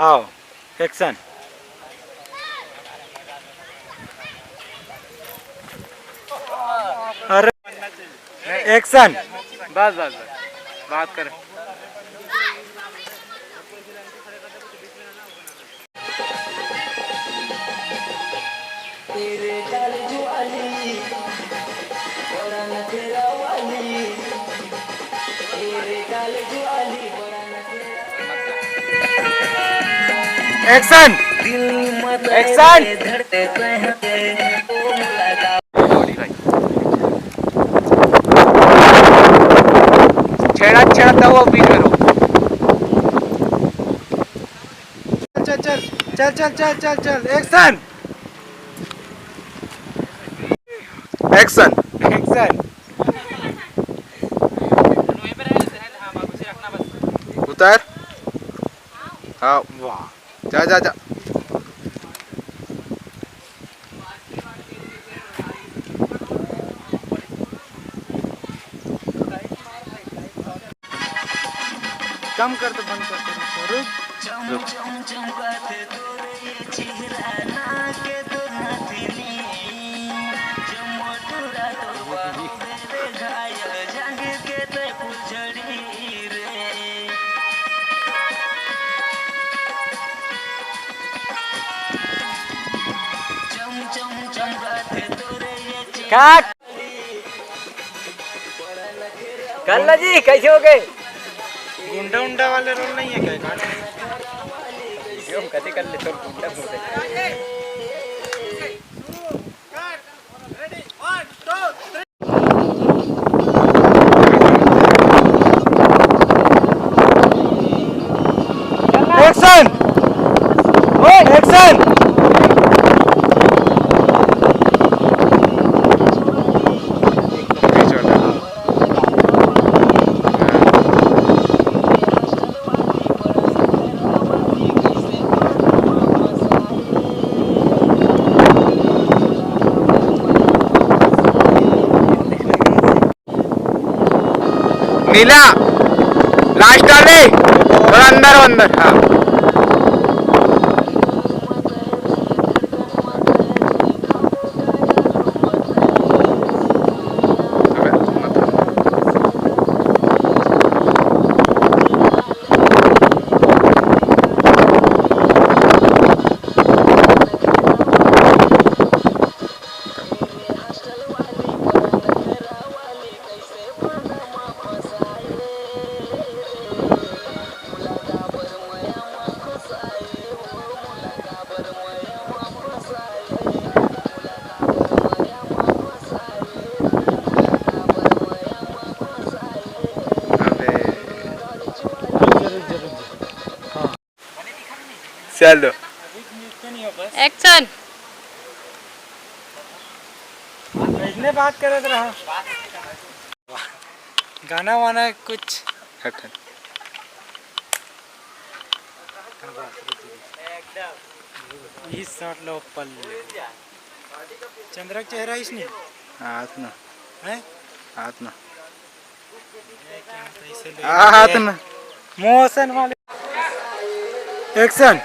आओ एक्शन। अरे एक्शन। बस बस बस बात कर। Action action. छेड़ा छेड़ा वो भी करो। चल चल चल चल चल चल चल एक्शन एक्शन एक्शन। उतार। हाँ वाह जा जा जा। कम कर तो बंद कर। रुक काट। कल्ला जी कैसे हो गए? गुंडा उंडा वाले रोल नहीं है क्या? हम कभी कर ले तो गुंडा बोलते। Action action. नीला लास्ट वाले थोड़ा अंदर अंदर। हाँ चलो एक्शन। इसने बात कर रहा गाना वाना कुछ। ही शॉट लो पल्ले चंद्रक चेहरा इसने हाथ ना है हाथ ना हाथ हाथ ना मोशन वाले। एक्शन